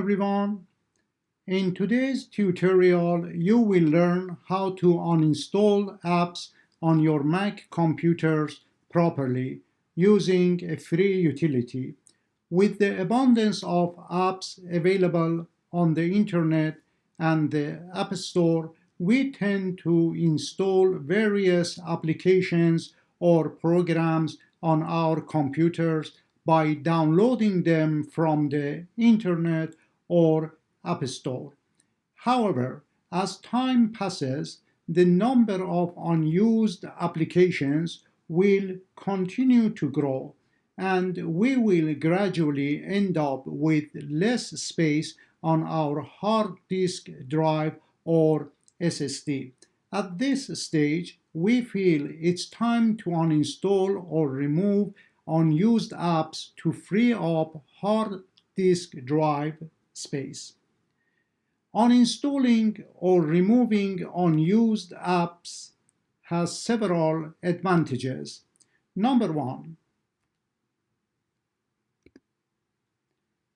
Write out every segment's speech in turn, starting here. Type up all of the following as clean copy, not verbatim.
everyone. In today's tutorial, you will learn how to uninstall apps on your Mac computers properly using a free utility. With the abundance of apps available on the internet and the App Store, we tend to install various applications or programs on our computers by downloading them from the internet or App Store. However, as time passes, the number of unused applications will continue to grow, and we will gradually end up with less space on our hard disk drive or SSD. At this stage, we feel it's time to uninstall or remove unused apps to free up hard disk drive space. Uninstalling or removing unused apps has several advantages. Number one,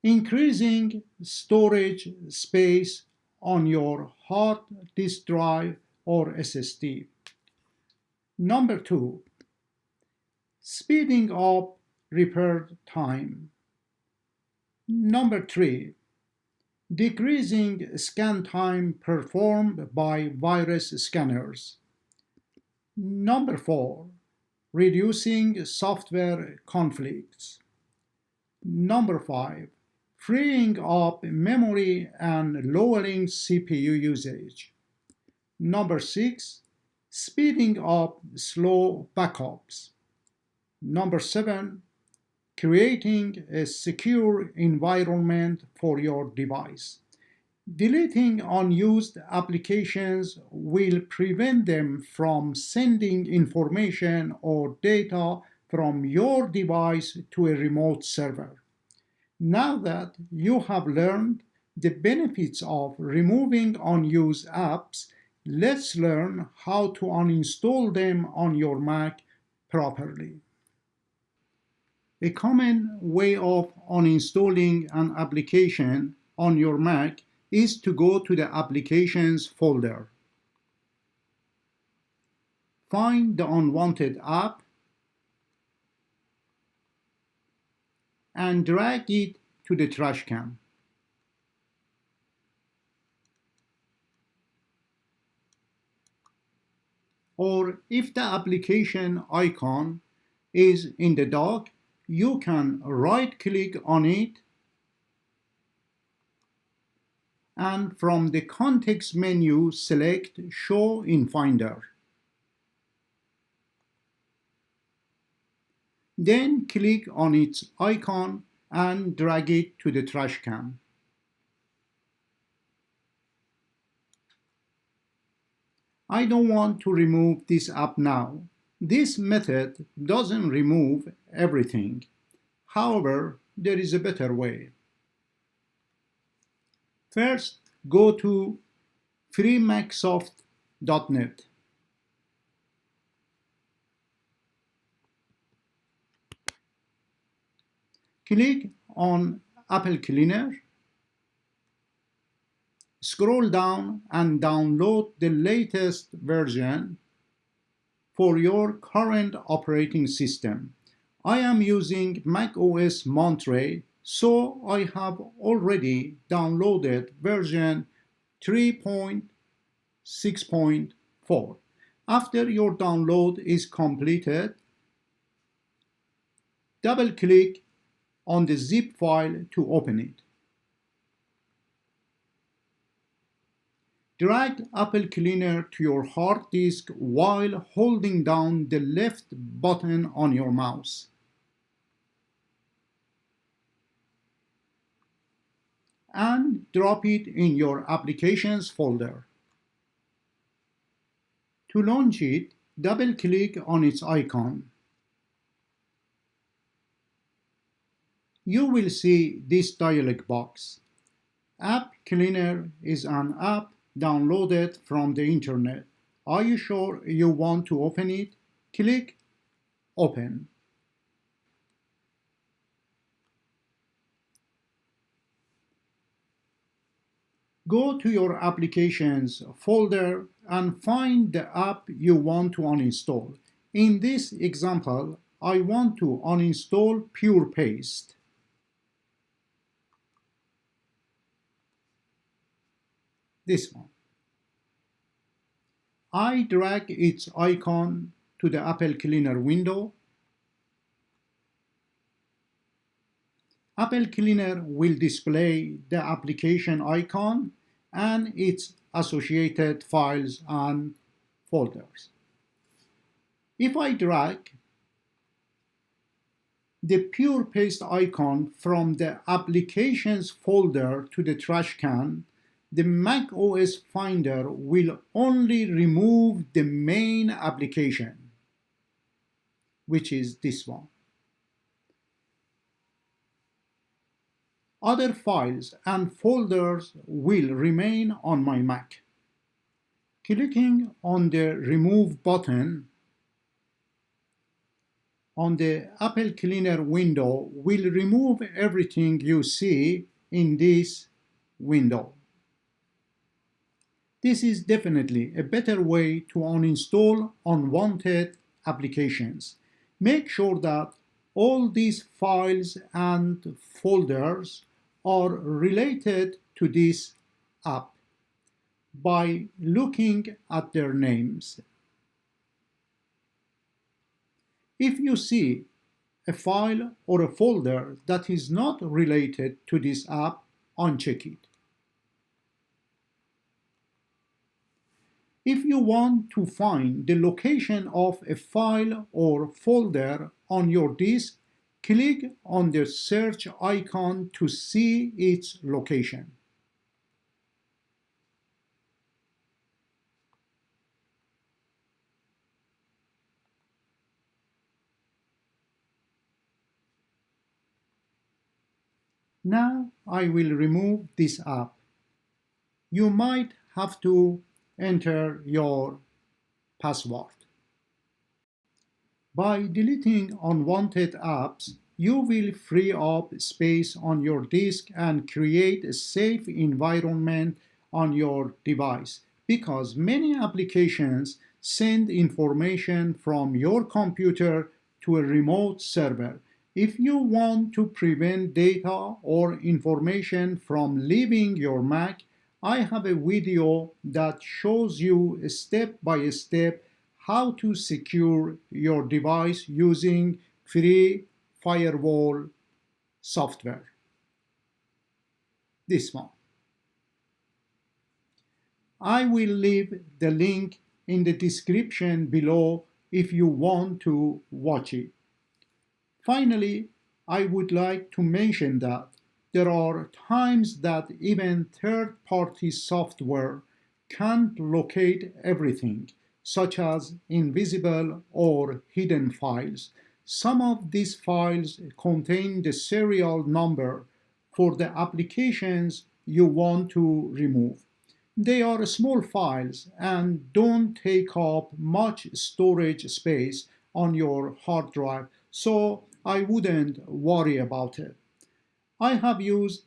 increasing storage space on your hard disk drive or SSD. Number two, speeding up repair time. Number three, decreasing scan time performed by virus scanners. Number four, reducing software conflicts. Number five, freeing up memory and lowering CPU usage. Number six, speeding up slow backups. Number seven, creating a secure environment for your device. Deleting unused applications will prevent them from sending information or data from your device to a remote server. Now that you have learned the benefits of removing unused apps, let's learn how to uninstall them on your Mac properly. A common way of uninstalling an application on your Mac is to go to the Applications folder. Find the unwanted app and drag it to the trash can. Or if the application icon is in the dock, you can right-click on it and from the context menu select Show in Finder. Then click on its icon and drag it to the trash can. I don't want to remove this app now. This method doesn't remove everything. However, there is a better way. First, go to freemacsoft.net. Click on AppleCleaner. Scroll down and download the latest version for your current operating system. I am using macOS Monterey, so I have already downloaded version 3.6.4. After your download is completed, double-click on the zip file to open it. Drag AppleCleaner to your hard disk while holding down the left button on your mouse. And drop it in your Applications folder. To launch it, double-click on its icon. You will see this dialog box. AppleCleaner is an app downloaded from the internet. Are you sure you want to open it? Click Open. Go to your Applications folder and find the app you want to uninstall. In this example, I want to uninstall Pure Paste. This one. I drag its icon to the AppleCleaner window. AppleCleaner will display the application icon and its associated files and folders. If I drag the Pure Paste icon from the Applications folder to the trash can, the Mac OS Finder will only remove the main application, which is this one. Other files and folders will remain on my Mac. Clicking on the Remove button on the AppleCleaner window will remove everything you see in this window. This is definitely a better way to uninstall unwanted applications. Make sure that all these files and folders are related to this app by looking at their names. If you see a file or a folder that is not related to this app, uncheck it. If you want to find the location of a file or folder on your disk, click on the search icon to see its location. Now I will remove this app. You might have to enter your password. By deleting unwanted apps, you will free up space on your disk and create a safe environment on your device, because many applications send information from your computer to a remote server. If you want to prevent data or information from leaving your Mac, I have a video that shows you step by step how to secure your device using free firewall software. This one. I will leave the link in the description below if you want to watch it. Finally, I would like to mention that there are times that even third-party software can't locate everything, such as invisible or hidden files. Some of these files contain the serial number for the applications you want to remove. They are small files and don't take up much storage space on your hard drive, so I wouldn't worry about it. I have used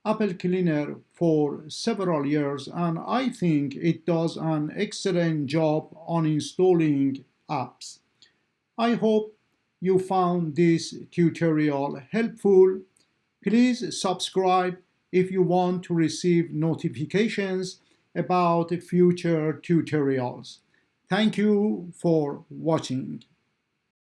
AppleCleaner for several years and I think it does an excellent job on installing apps. I hope you found this tutorial helpful. Please subscribe if you want to receive notifications about future tutorials. Thank you for watching.